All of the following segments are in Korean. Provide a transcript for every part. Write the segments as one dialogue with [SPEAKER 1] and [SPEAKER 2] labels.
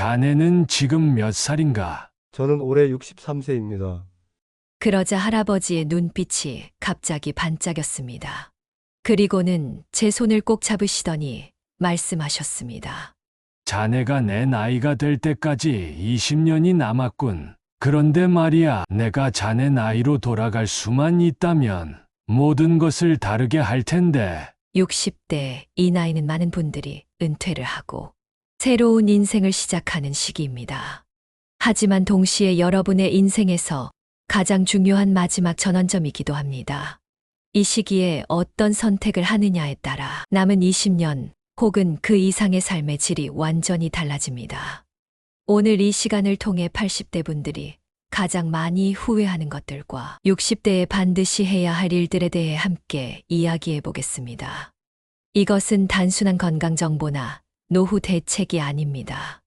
[SPEAKER 1] 자네는 지금 몇 살인가?
[SPEAKER 2] 저는 올해 63세입니다.
[SPEAKER 3] 그러자 할아버지의 눈빛이 갑자기 반짝였습니다. 그리고는 제 손을 꼭 잡으시더니 말씀하셨습니다.
[SPEAKER 1] 자네가 내 나이가 될 때까지 20년이 남았군. 그런데 말이야, 내가 자네 나이로 돌아갈 수만 있다면 모든 것을 다르게 할 텐데.
[SPEAKER 3] 60대, 이 나이는 많은 분들이 은퇴를 하고 새로운 인생을 시작하는 시기입니다. 하지만 동시에 여러분의 인생에서 가장 중요한 마지막 전환점이기도 합니다. 이 시기에 어떤 선택을 하느냐에 따라 남은 20년 혹은 그 이상의 삶의 질이 완전히 달라집니다. 오늘 이 시간을 통해 80대 분들이 가장 많이 후회하는 것들과 60대에 반드시 해야 할 일들에 대해 함께 이야기해 보겠습니다. 이것은 단순한 건강 정보나 노후 대책이 아닙니다.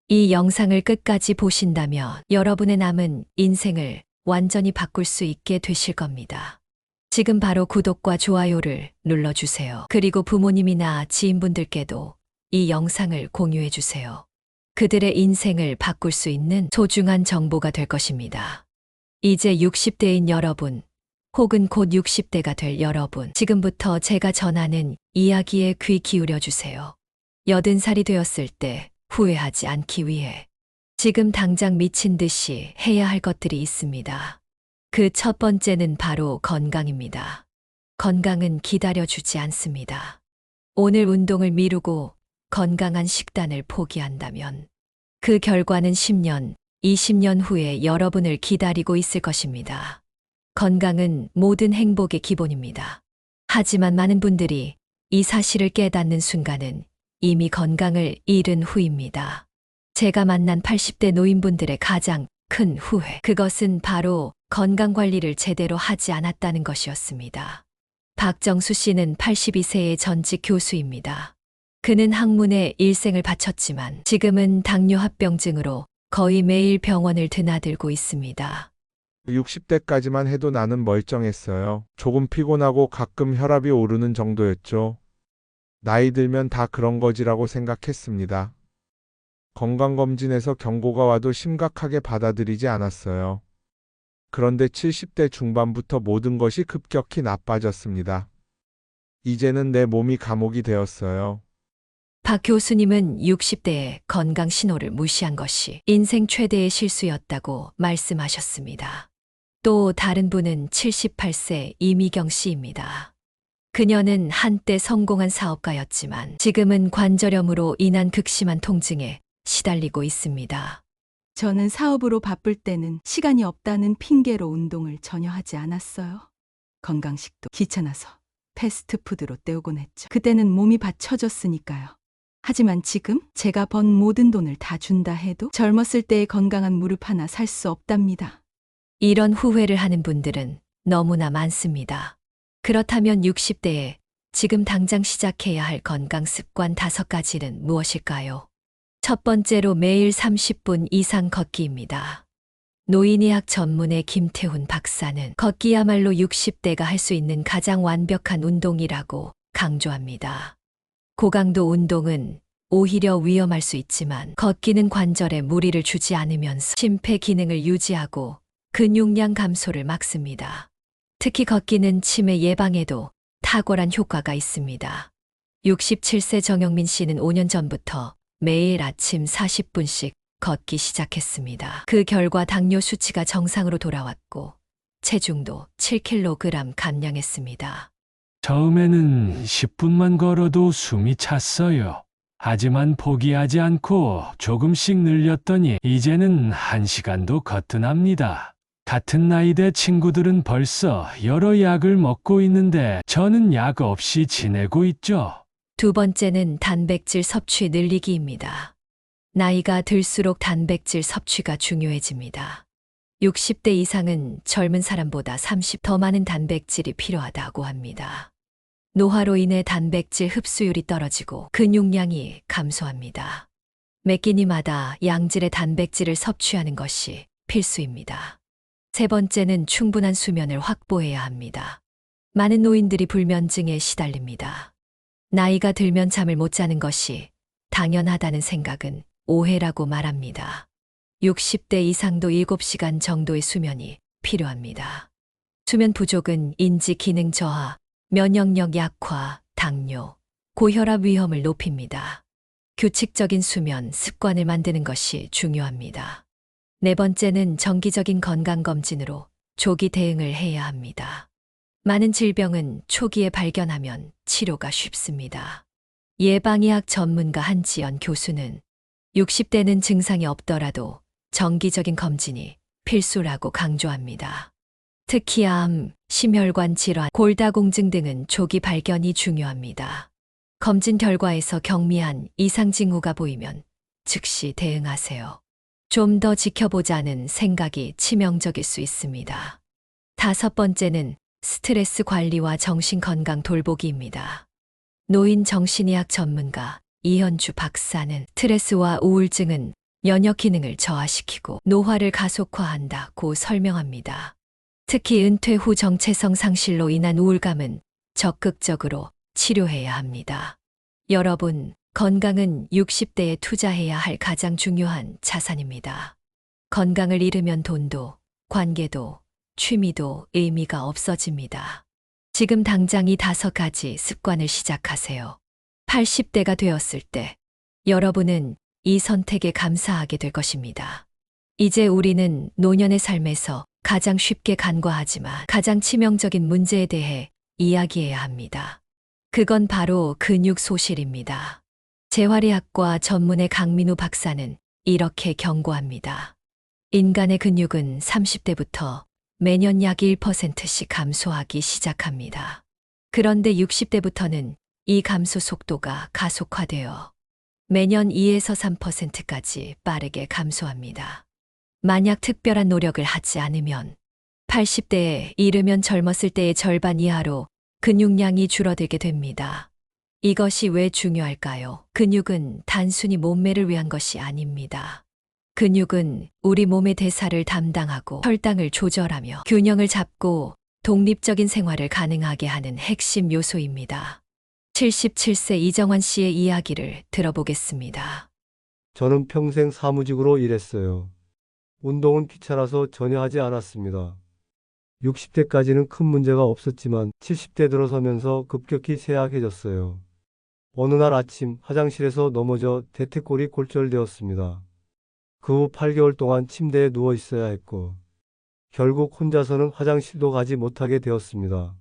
[SPEAKER 3] 이 영상을 끝까지 보신다면 여러분의 남은 인생을 완전히 바꿀 수 있게 되실 겁니다. 지금 바로 구독과 좋아요를 눌러주세요. 그리고 부모님이나 지인분들께도 이 영상을 공유해 주세요. 그들의 인생을 바꿀 수 있는 소중한 정보가 될 것입니다. 이제 60대인 여러분, 혹은 곧 60대가 될 여러분, 지금부터 제가 전하는 이야기에 귀 기울여 주세요. 80살이 되었을 때 후회하지 않기 위해 지금 당장 미친 듯이 해야 할 것들이 있습니다. 그 첫 번째는 바로 건강입니다. 건강은 기다려주지 않습니다. 오늘 운동을 미루고 건강한 식단을 포기한다면 그 결과는 10년, 20년 후에 여러분을 기다리고 있을 것입니다. 건강은 모든 행복의 기본입니다. 하지만 많은 분들이 이 사실을 깨닫는 순간은 이미 건강을 잃은 후입니다. 제가 만난 80대 노인분들의 가장 큰 후회, 그것은 바로 건강관리를 제대로 하지 않았다는 것이었습니다. 박정수 씨는 82세의 전직 교수입니다. 그는 학문에 일생을 바쳤지만 지금은 당뇨합병증으로 거의 매일 병원을 드나들고 있습니다.
[SPEAKER 4] 60대까지만 해도 나는 멀쩡했어요. 조금 피곤하고 가끔 혈압이 오르는 정도였죠. 나이 들면 다 그런 거지라고 생각했습니다. 건강검진에서 경고가 와도 심각하게 받아들이지 않았어요. 그런데 70대 중반부터 모든 것이 급격히 나빠졌습니다. 이제는 내 몸이 감옥이 되었어요.
[SPEAKER 3] 박 교수님은 60대의 건강 신호를 무시한 것이 인생 최대의 실수였다고 말씀하셨습니다. 또 다른 분은 78세 이미경 씨입니다. 그녀는 한때 성공한 사업가였지만 지금은 관절염으로 인한 극심한 통증에 시달리고 있습니다.
[SPEAKER 5] 저는 사업으로 바쁠 때는 시간이 없다는 핑계로 운동을 전혀 하지 않았어요. 건강식도 귀찮아서 패스트푸드로 때우곤 했죠. 그때는 몸이 받쳐졌으니까요. 하지만 지금 제가 번 모든 돈을 다 준다 해도 젊었을 때의 건강한 무릎 하나 살 수 없답니다.
[SPEAKER 3] 이런 후회를 하는 분들은 너무나 많습니다. 그렇다면 60대에 지금 당장 시작해야 할 건강 습관 5가지는 무엇일까요? 첫 번째로 매일 30분 이상 걷기입니다. 노인의학 전문의 김태훈 박사는 걷기야말로 60대가 할 수 있는 가장 완벽한 운동이라고 강조합니다. 고강도 운동은 오히려 위험할 수 있지만 걷기는 관절에 무리를 주지 않으면서 심폐 기능을 유지하고 근육량 감소를 막습니다. 특히 걷기는 치매 예방에도 탁월한 효과가 있습니다. 67세 정영민 씨는 5년 전부터 매일 아침 40분씩 걷기 시작했습니다. 그 결과 당뇨 수치가 정상으로 돌아왔고 체중도 7kg 감량했습니다.
[SPEAKER 1] 처음에는 10분만 걸어도 숨이 찼어요. 하지만 포기하지 않고 조금씩 늘렸더니 이제는 1시간도 거뜬합니다. 같은 나이대 친구들은 벌써 여러 약을 먹고 있는데 저는 약 없이 지내고 있죠.
[SPEAKER 3] 두 번째는 단백질 섭취 늘리기입니다. 나이가 들수록 단백질 섭취가 중요해집니다. 60대 이상은 젊은 사람보다 30 더 많은 단백질이 필요하다고 합니다. 노화로 인해 단백질 흡수율이 떨어지고 근육량이 감소합니다. 매 끼니마다 양질의 단백질을 섭취하는 것이 필수입니다. 세 번째는 충분한 수면을 확보해야 합니다. 많은 노인들이 불면증에 시달립니다. 나이가 들면 잠을 못 자는 것이 당연하다는 생각은 오해라고 말합니다. 60대 이상도 7시간 정도의 수면이 필요합니다. 수면 부족은 인지 기능 저하, 면역력 약화, 당뇨, 고혈압 위험을 높입니다. 규칙적인 수면 습관을 만드는 것이 중요합니다. 네 번째는 정기적인 건강검진으로 조기 대응을 해야 합니다. 많은 질병은 초기에 발견하면 치료가 쉽습니다. 예방의학 전문가 한지연 교수는 60대는 증상이 없더라도 정기적인 검진이 필수라고 강조합니다. 특히 암, 심혈관 질환, 골다공증 등은 조기 발견이 중요합니다. 검진 결과에서 경미한 이상 징후가 보이면 즉시 대응하세요. 좀 더 지켜보자는 생각이 치명적일 수 있습니다. 다섯 번째는 스트레스 관리와 정신건강 돌보기입니다. 노인 정신의학 전문가 이현주 박사는 스트레스와 우울증은 면역 기능을 저하시키고 노화를 가속화한다고 설명합니다. 특히 은퇴 후 정체성 상실로 인한 우울감은 적극적으로 치료해야 합니다. 여러분, 건강은 60대에 투자해야 할 가장 중요한 자산입니다. 건강을 잃으면 돈도, 관계도, 취미도 의미가 없어집니다. 지금 당장 이 5가지 습관을 시작하세요. 80대가 되었을 때 여러분은 이 선택에 감사하게 될 것입니다. 이제 우리는 노년의 삶에서 가장 쉽게 간과하지만 가장 치명적인 문제에 대해 이야기해야 합니다. 그건 바로 근육 소실입니다. 재활의학과 전문의 강민우 박사는 이렇게 경고합니다. 인간의 근육은 30대부터 매년 약 1%씩 감소하기 시작합니다. 그런데 60대부터는 이 감소 속도가 가속화되어 매년 2에서 3%까지 빠르게 감소합니다. 만약 특별한 노력을 하지 않으면 80대에 이르면 젊었을 때의 절반 이하로 근육량이 줄어들게 됩니다. 이것이 왜 중요할까요? 근육은 단순히 몸매를 위한 것이 아닙니다. 근육은 우리 몸의 대사를 담당하고 혈당을 조절하며 균형을 잡고 독립적인 생활을 가능하게 하는 핵심 요소입니다. 77세 이정환 씨의 이야기를 들어보겠습니다.
[SPEAKER 2] 저는 평생 사무직으로 일했어요. 운동은 귀찮아서 전혀 하지 않았습니다. 60대까지는 큰 문제가 없었지만 70대 들어서면서 급격히 쇠약해졌어요. 어느 날 아침 화장실에서 넘어져 대퇴골이 골절되었습니다. 그 후 8개월 동안 침대에 누워 있어야 했고 결국 혼자서는 화장실도 가지 못하게 되었습니다.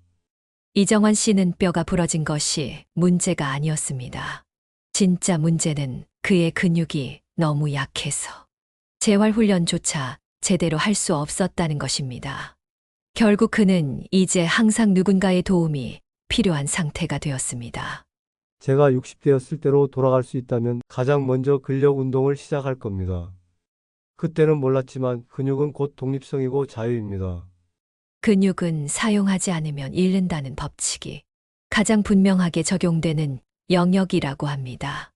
[SPEAKER 3] 이정환 씨는 뼈가 부러진 것이 문제가 아니었습니다. 진짜 문제는 그의 근육이 너무 약해서 재활훈련조차 제대로 할 수 없었다는 것입니다. 결국 그는 이제 항상 누군가의 도움이 필요한 상태가 되었습니다.
[SPEAKER 2] 제가 60대였을 때로 돌아갈 수 있다면 가장 먼저 근력 운동을 시작할 겁니다. 그때는 몰랐지만 근육은 곧 독립성이고 자유입니다.
[SPEAKER 3] 근육은 사용하지 않으면 잃는다는 법칙이 가장 분명하게 적용되는 영역이라고 합니다.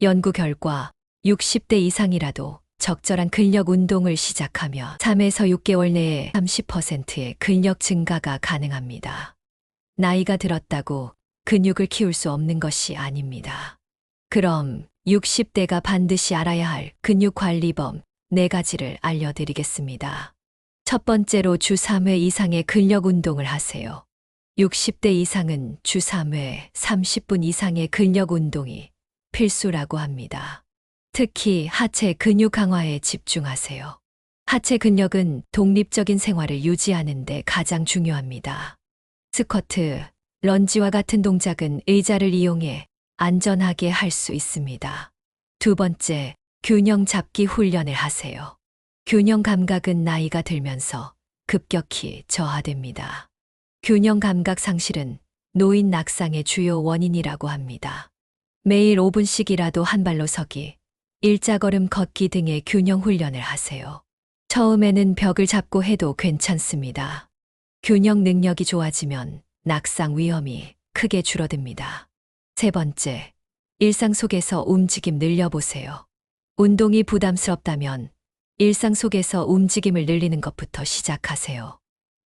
[SPEAKER 3] 연구 결과 60대 이상이라도 적절한 근력 운동을 시작하며 3에서 6개월 내에 30%의 근력 증가가 가능합니다. 나이가 들었다고 근육을 키울 수 없는 것이 아닙니다. 그럼 60대가 반드시 알아야 할 근육 관리법 4가지를 알려드리겠습니다. 첫 번째로 주 3회 이상의 근력 운동을 하세요. 60대 이상은 주 3회 30분 이상의 근력 운동이 필수라고 합니다. 특히 하체 근육 강화에 집중하세요. 하체 근력은 독립적인 생활을 유지하는 데 가장 중요합니다. 스쿼트, 런지와 같은 동작은 의자를 이용해 안전하게 할 수 있습니다. 두 번째, 균형 잡기 훈련을 하세요. 균형 감각은 나이가 들면서 급격히 저하됩니다. 균형 감각 상실은 노인 낙상의 주요 원인이라고 합니다. 매일 5분씩이라도 한 발로 서기, 일자걸음 걷기 등의 균형 훈련을 하세요. 처음에는 벽을 잡고 해도 괜찮습니다. 균형 능력이 좋아지면 낙상 위험이 크게 줄어듭니다. 세 번째, 일상 속에서 움직임 늘려보세요. 운동이 부담스럽다면 일상 속에서 움직임을 늘리는 것부터 시작하세요.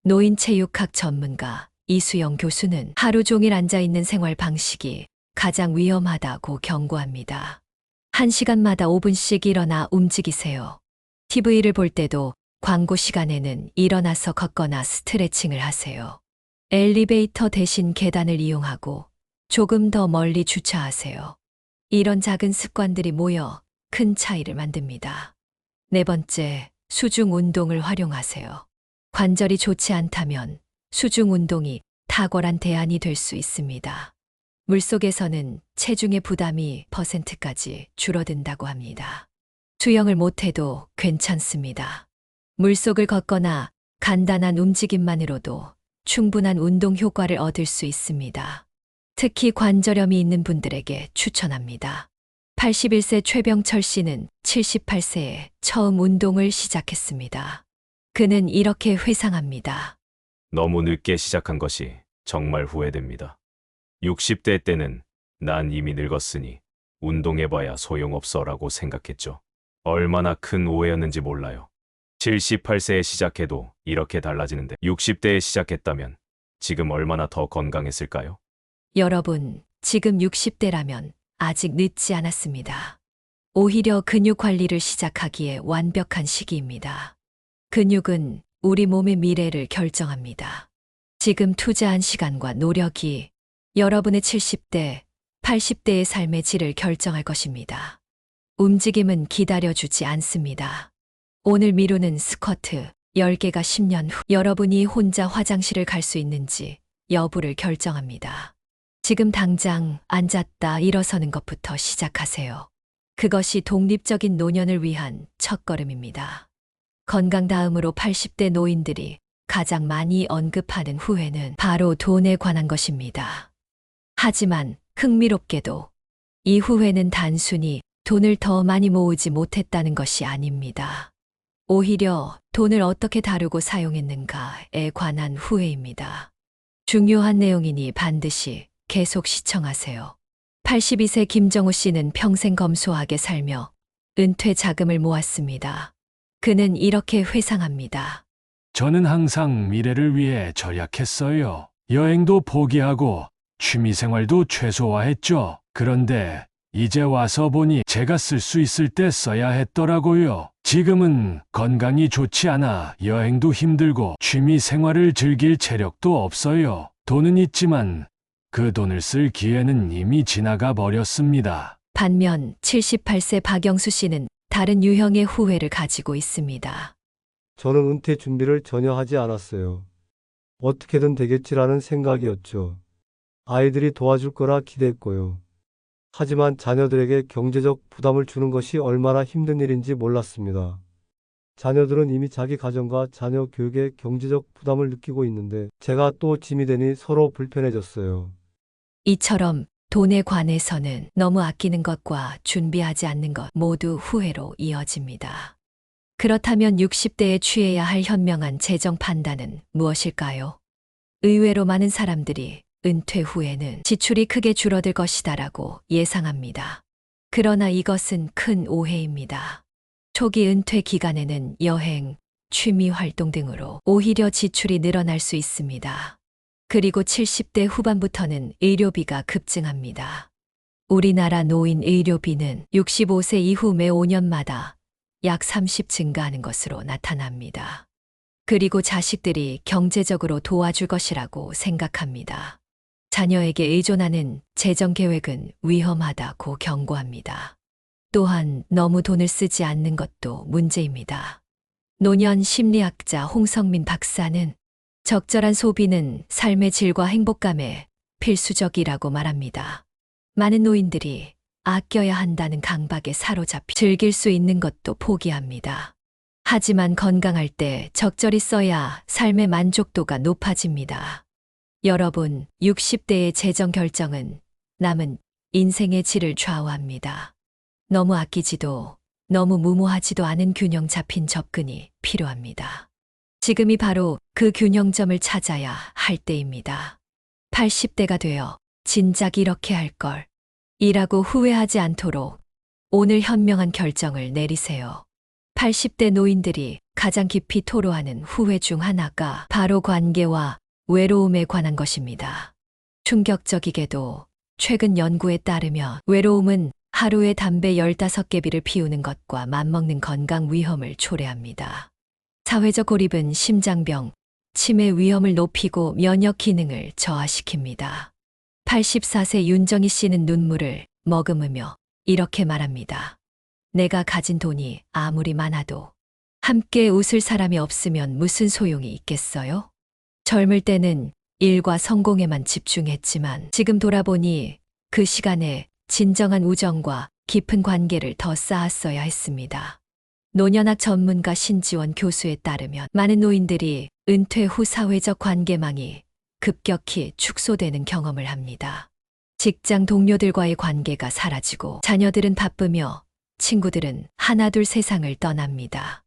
[SPEAKER 3] 노인체육학 전문가 이수영 교수는 하루 종일 앉아있는 생활 방식이 가장 위험하다고 경고합니다. 1시간마다 5분씩 일어나 움직이세요. TV를 볼 때도 광고 시간에는 일어나서 걷거나 스트레칭을 하세요. 엘리베이터 대신 계단을 이용하고 조금 더 멀리 주차하세요. 이런 작은 습관들이 모여 큰 차이를 만듭니다. 네 번째, 수중 운동을 활용하세요. 관절이 좋지 않다면 수중 운동이 탁월한 대안이 될 수 있습니다. 물속에서는 체중의 부담이 %까지 줄어든다고 합니다. 수영을 못해도 괜찮습니다. 물속을 걷거나 간단한 움직임만으로도 충분한 운동 효과를 얻을 수 있습니다. 특히 관절염이 있는 분들에게 추천합니다. 81세 최병철 씨는 78세에 처음 운동을 시작했습니다. 그는 이렇게 회상합니다.
[SPEAKER 6] 너무 늦게 시작한 것이 정말 후회됩니다. 60대 때는 난 이미 늙었으니 운동해봐야 소용없어라고 생각했죠. 얼마나 큰 오해였는지 몰라요. 78세에 시작해도 이렇게 달라지는데 60대에 시작했다면 지금 얼마나 더 건강했을까요?
[SPEAKER 3] 여러분, 지금 60대라면 아직 늦지 않았습니다. 오히려 근육 관리를 시작하기에 완벽한 시기입니다. 근육은 우리 몸의 미래를 결정합니다. 지금 투자한 시간과 노력이 여러분의 70대, 80대의 삶의 질을 결정할 것입니다. 움직임은 기다려주지 않습니다. 오늘 미루는 스쿼트 10개가 10년 후 여러분이 혼자 화장실을 갈 수 있는지 여부를 결정합니다. 지금 당장 앉았다 일어서는 것부터 시작하세요. 그것이 독립적인 노년을 위한 첫걸음입니다. 건강 다음으로 80대 노인들이 가장 많이 언급하는 후회는 바로 돈에 관한 것입니다. 하지만 흥미롭게도 이 후회는 단순히 돈을 더 많이 모으지 못했다는 것이 아닙니다. 오히려 돈을 어떻게 다루고 사용했는가에 관한 후회입니다. 중요한 내용이니 반드시 계속 시청하세요. 82세 김정우 씨는 평생 검소하게 살며 은퇴 자금을 모았습니다. 그는 이렇게 회상합니다.
[SPEAKER 1] 저는 항상 미래를 위해 절약했어요. 여행도 포기하고 취미생활도 최소화했죠. 그런데 이제 와서 보니 제가 쓸 수 있을 때 써야 했더라고요. 지금은 건강이 좋지 않아 여행도 힘들고 취미생활을 즐길 체력도 없어요. 돈은 있지만 그 돈을 쓸 기회는 이미 지나가 버렸습니다.
[SPEAKER 3] 반면 78세 박영수 씨는 다른 유형의 후회를 가지고 있습니다.
[SPEAKER 2] 저는 은퇴 준비를 전혀 하지 않았어요. 어떻게든 되겠지라는 생각이었죠. 아이들이 도와줄 거라 기대했고요. 하지만 자녀들에게 경제적 부담을 주는 것이 얼마나 힘든 일인지 몰랐습니다. 자녀들은 이미 자기 가정과 자녀 교육에 경제적 부담을 느끼고 있는데 제가 또 짐이 되니 서로 불편해졌어요.
[SPEAKER 3] 이처럼 돈에 관해서는 너무 아끼는 것과 준비하지 않는 것 모두 후회로 이어집니다. 그렇다면 60대에 취해야 할 현명한 재정 판단은 무엇일까요? 의외로 많은 사람들이 은퇴 후에는 지출이 크게 줄어들 것이다라고 예상합니다. 그러나 이것은 큰 오해입니다. 초기 은퇴 기간에는 여행, 취미 활동 등으로 오히려 지출이 늘어날 수 있습니다. 그리고 70대 후반부터는 의료비가 급증합니다. 우리나라 노인 의료비는 65세 이후 매 5년마다 약 30 증가하는 것으로 나타납니다. 그리고 자식들이 경제적으로 도와줄 것이라고 생각합니다. 자녀에게 의존하는 재정 계획은 위험하다고 경고합니다. 또한 너무 돈을 쓰지 않는 것도 문제입니다. 노년 심리학자 홍성민 박사는 적절한 소비는 삶의 질과 행복감에 필수적이라고 말합니다. 많은 노인들이 아껴야 한다는 강박에 사로잡히 즐길 수 있는 것도 포기합니다. 하지만 건강할 때 적절히 써야 삶의 만족도가 높아집니다. 여러분, 60대의 재정 결정은 남은 인생의 질을 좌우합니다. 너무 아끼지도 너무 무모하지도 않은 균형 잡힌 접근이 필요합니다. 지금이 바로 그 균형점을 찾아야 할 때입니다. 80대가 되어 진작 이렇게 할 걸. 이라고 후회하지 않도록 오늘 현명한 결정을 내리세요. 80대 노인들이 가장 깊이 토로하는 후회 중 하나가 바로 관계와 외로움에 관한 것입니다. 충격적이게도 최근 연구에 따르면 외로움은 하루에 담배 15개비를 피우는 것과 맞먹는 건강 위험을 초래합니다. 사회적 고립은 심장병, 치매 위험을 높이고 면역 기능을 저하시킵니다. 84세 윤정희 씨는 눈물을 머금으며 이렇게 말합니다. 내가 가진 돈이 아무리 많아도 함께 웃을 사람이 없으면 무슨 소용이 있겠어요? 젊을 때는 일과 성공에만 집중했지만 지금 돌아보니 그 시간에 진정한 우정과 깊은 관계를 더 쌓았어야 했습니다. 노년학 전문가 신지원 교수에 따르면 많은 노인들이 은퇴 후 사회적 관계망이 급격히 축소되는 경험을 합니다. 직장 동료들과의 관계가 사라지고 자녀들은 바쁘며 친구들은 하나둘 세상을 떠납니다.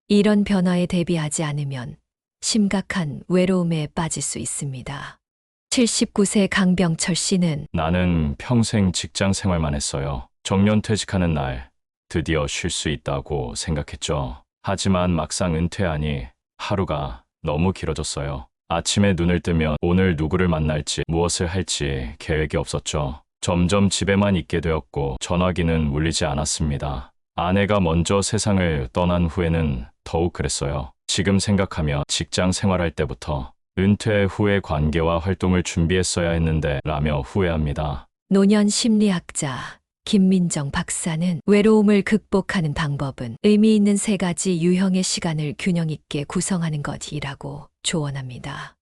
[SPEAKER 3] 이런 변화에 대비하지 않으면 심각한 외로움에 빠질 수 있습니다. 79세 강병철 씨는
[SPEAKER 6] 나는 평생 직장 생활만 했어요. 정년 퇴직하는 날 드디어 쉴 수 있다고 생각했죠. 하지만 막상 은퇴하니 하루가 너무 길어졌어요. 아침에 눈을 뜨면 오늘 누구를 만날지 무엇을 할지 계획이 없었죠. 점점 집에만 있게 되었고 전화기는 울리지 않았습니다. 아내가 먼저 세상을 떠난 후에는 더욱 그랬어요. 지금 생각하면 직장 생활할 때부터 은퇴 후의 관계와 활동을 준비했어야 했는데 라며 후회합니다.
[SPEAKER 3] 노년 심리학자 김민정 박사는 외로움을 극복하는 방법은 의미 있는 3가지 유형의 시간을 균형 있게 구성하는 것이라고 조언합니다.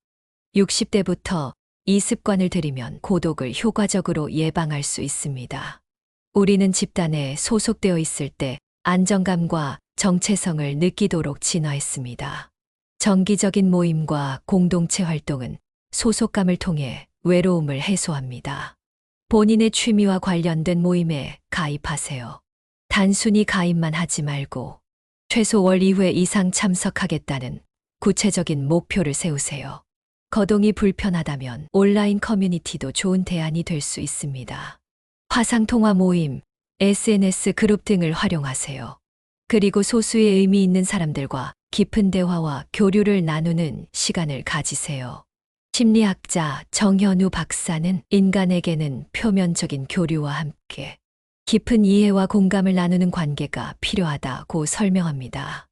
[SPEAKER 3] 60대부터 이 습관을 들이면 고독을 효과적으로 예방할 수 있습니다. 우리는 집단에 소속되어 있을 때 안정감과 정체성을 느끼도록 진화했습니다. 정기적인 모임과 공동체 활동은 소속감을 통해 외로움을 해소합니다. 본인의 취미와 관련된 모임에 가입하세요. 단순히 가입만 하지 말고 최소 월 2회 이상 참석하겠다는 구체적인 목표를 세우세요. 거동이 불편하다면 온라인 커뮤니티도 좋은 대안이 될 수 있습니다. 화상통화 모임, SNS 그룹 등을 활용하세요. 그리고 소수의 의미 있는 사람들과 깊은 대화와 교류를 나누는 시간을 가지세요. 심리학자 정현우 박사는 인간에게는 표면적인 교류와 함께 깊은 이해와 공감을 나누는 관계가 필요하다고 설명합니다.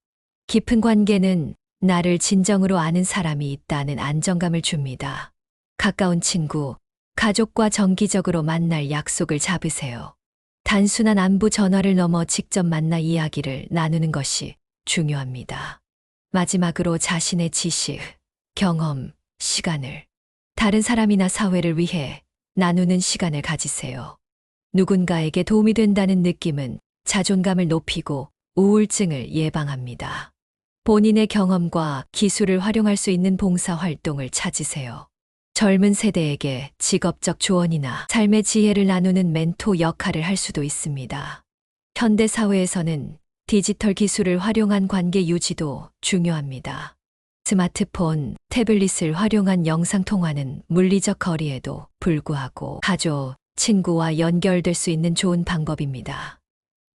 [SPEAKER 3] 깊은 관계는 나를 진정으로 아는 사람이 있다는 안정감을 줍니다. 가까운 친구, 가족과 정기적으로 만날 약속을 잡으세요. 단순한 안부 전화를 넘어 직접 만나 이야기를 나누는 것이 중요합니다. 마지막으로 자신의 지식, 경험, 시간을 다른 사람이나 사회를 위해 나누는 시간을 가지세요. 누군가에게 도움이 된다는 느낌은 자존감을 높이고 우울증을 예방합니다. 본인의 경험과 기술을 활용할 수 있는 봉사 활동을 찾으세요. 젊은 세대에게 직업적 조언이나 삶의 지혜를 나누는 멘토 역할을 할 수도 있습니다. 현대 사회에서는 디지털 기술을 활용한 관계 유지도 중요합니다. 스마트폰, 태블릿을 활용한 영상통화는 물리적 거리에도 불구하고 가족, 친구와 연결될 수 있는 좋은 방법입니다.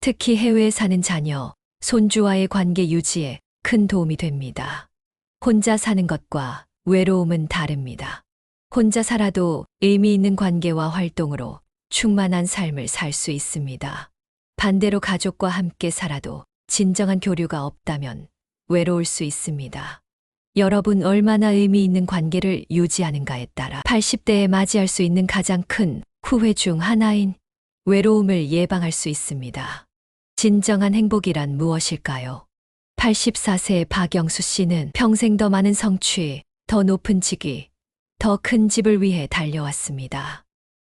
[SPEAKER 3] 특히 해외에 사는 자녀, 손주와의 관계 유지에 큰 도움이 됩니다. 혼자 사는 것과 외로움은 다릅니다. 혼자 살아도 의미 있는 관계와 활동으로 충만한 삶을 살 수 있습니다. 반대로 가족과 함께 살아도 진정한 교류가 없다면 외로울 수 있습니다. 여러분 얼마나 의미 있는 관계를 유지하는가에 따라 80대에 맞이할 수 있는 가장 큰 후회 중 하나인 외로움을 예방할 수 있습니다. 진정한 행복이란 무엇일까요? 84세 박영수 씨는 평생 더 많은 성취, 더 높은 직위, 더 큰 집을 위해 달려왔습니다.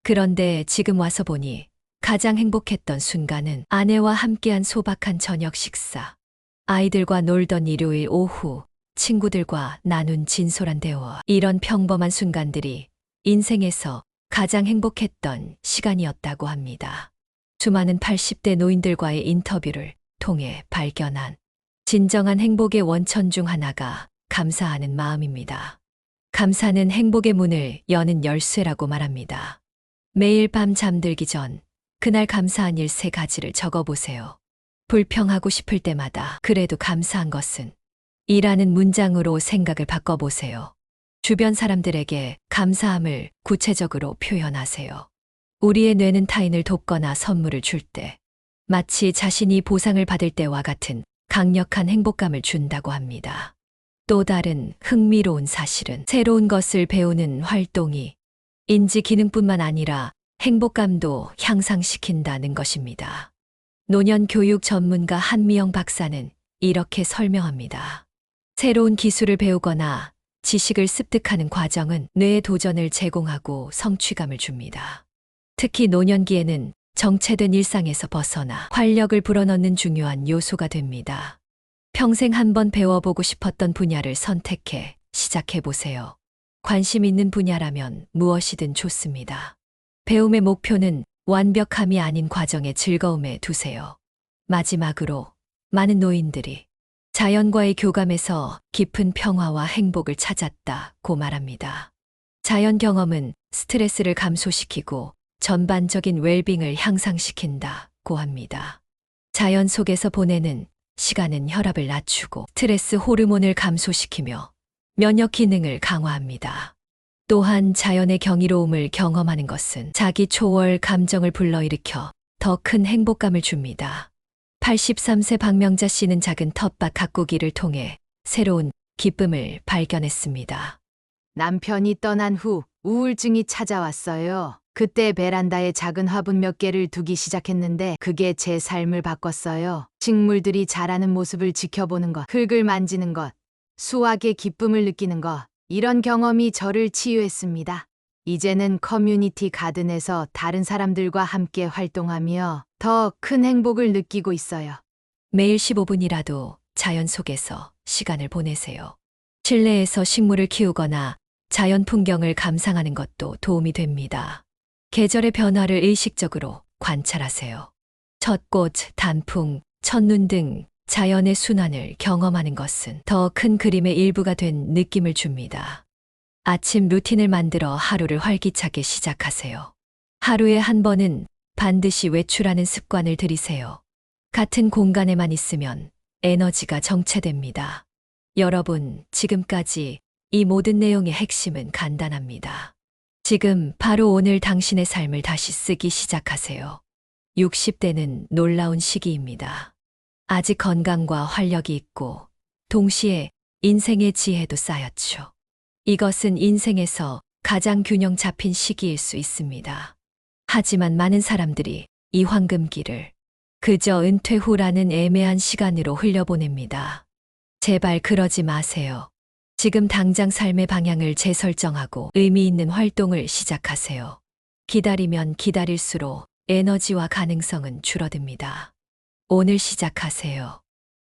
[SPEAKER 3] 그런데 지금 와서 보니 가장 행복했던 순간은 아내와 함께한 소박한 저녁 식사, 아이들과 놀던 일요일 오후, 친구들과 나눈 진솔한 대화, 이런 평범한 순간들이 인생에서 가장 행복했던 시간이었다고 합니다. 수많은 80대 노인들과의 인터뷰를 통해 발견한 진정한 행복의 원천 중 하나가 감사하는 마음입니다. 감사는 행복의 문을 여는 열쇠라고 말합니다. 매일 밤 잠들기 전 그날 감사한 일 3가지를 적어보세요. 불평하고 싶을 때마다 그래도 감사한 것은 이라는 문장으로 생각을 바꿔보세요. 주변 사람들에게 감사함을 구체적으로 표현하세요. 우리의 뇌는 타인을 돕거나 선물을 줄 때, 마치 자신이 보상을 받을 때와 같은 강력한 행복감을 준다고 합니다. 또 다른 흥미로운 사실은 새로운 것을 배우는 활동이 인지 기능뿐만 아니라 행복감도 향상시킨다는 것입니다. 노년 교육 전문가 한미영 박사는 이렇게 설명합니다. 새로운 기술을 배우거나 지식을 습득하는 과정은 뇌에 도전을 제공하고 성취감을 줍니다. 특히 노년기에는 정체된 일상에서 벗어나 활력을 불어넣는 중요한 요소가 됩니다. 평생 한번 배워보고 싶었던 분야를 선택해 시작해보세요. 관심 있는 분야라면 무엇이든 좋습니다. 배움의 목표는 완벽함이 아닌 과정의 즐거움에 두세요. 마지막으로 많은 노인들이 자연과의 교감에서 깊은 평화와 행복을 찾았다고 말합니다. 자연 경험은 스트레스를 감소시키고 전반적인 웰빙을 향상시킨다고 합니다. 자연 속에서 보내는 시간은 혈압을 낮추고 스트레스 호르몬을 감소시키며 면역 기능을 강화합니다. 또한 자연의 경이로움을 경험하는 것은 자기 초월 감정을 불러일으켜 더 큰 행복감을 줍니다. 83세 박명자 씨는 작은 텃밭 가꾸기를 통해 새로운 기쁨을 발견했습니다.
[SPEAKER 7] 남편이 떠난 후 우울증이 찾아왔어요. 그때 베란다에 작은 화분 몇 개를 두기 시작했는데 그게 제 삶을 바꿨어요. 식물들이 자라는 모습을 지켜보는 것, 흙을 만지는 것, 수확의 기쁨을 느끼는 것, 이런 경험이 저를 치유했습니다. 이제는 커뮤니티 가든에서 다른 사람들과 함께 활동하며 더 큰 행복을 느끼고 있어요.
[SPEAKER 3] 매일 15분이라도 자연 속에서 시간을 보내세요. 실내에서 식물을 키우거나 자연 풍경을 감상하는 것도 도움이 됩니다. 계절의 변화를 의식적으로 관찰하세요. 첫꽃, 단풍, 첫눈 등 자연의 순환을 경험하는 것은 더 큰 그림의 일부가 된 느낌을 줍니다. 아침 루틴을 만들어 하루를 활기차게 시작하세요. 하루에 한 번은 반드시 외출하는 습관을 들이세요. 같은 공간에만 있으면 에너지가 정체됩니다. 여러분, 지금까지 이 모든 내용의 핵심은 간단합니다. 지금 바로 오늘 당신의 삶을 다시 쓰기 시작하세요. 60대는 놀라운 시기입니다. 아직 건강과 활력이 있고 동시에 인생의 지혜도 쌓였죠. 이것은 인생에서 가장 균형 잡힌 시기일 수 있습니다. 하지만 많은 사람들이 이 황금기를 그저 은퇴 후라는 애매한 시간으로 흘려보냅니다. 제발 그러지 마세요. 지금 당장 삶의 방향을 재설정하고 의미 있는 활동을 시작하세요. 기다리면 기다릴수록 에너지와 가능성은 줄어듭니다. 오늘 시작하세요.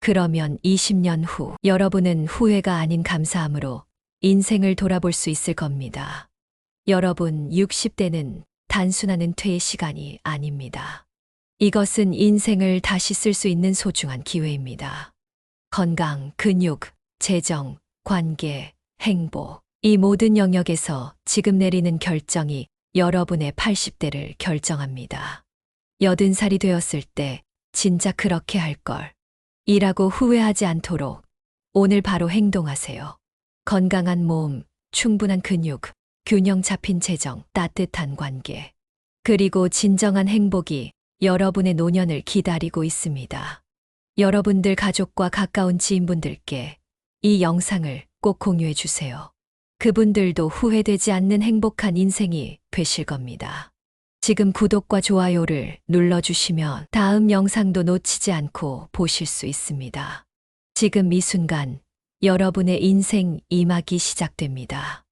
[SPEAKER 3] 그러면 20년 후 여러분은 후회가 아닌 감사함으로 인생을 돌아볼 수 있을 겁니다. 여러분, 60대는 단순한 은퇴의 시간이 아닙니다. 이것은 인생을 다시 쓸 수 있는 소중한 기회입니다. 건강, 근육, 재정, 관계, 행복, 이 모든 영역에서 지금 내리는 결정이 여러분의 80대를 결정합니다. 80살이 되었을 때 진짜 그렇게 할 걸. 이라고 후회하지 않도록 오늘 바로 행동하세요. 건강한 몸, 충분한 근육, 균형 잡힌 재정, 따뜻한 관계. 그리고 진정한 행복이 여러분의 노년을 기다리고 있습니다. 여러분들 가족과 가까운 지인분들께 이 영상을 꼭 공유해 주세요. 그분들도 후회되지 않는 행복한 인생이 되실 겁니다. 지금 구독과 좋아요를 눌러주시면 다음 영상도 놓치지 않고 보실 수 있습니다. 지금 이 순간 여러분의 인생 2막이 시작됩니다.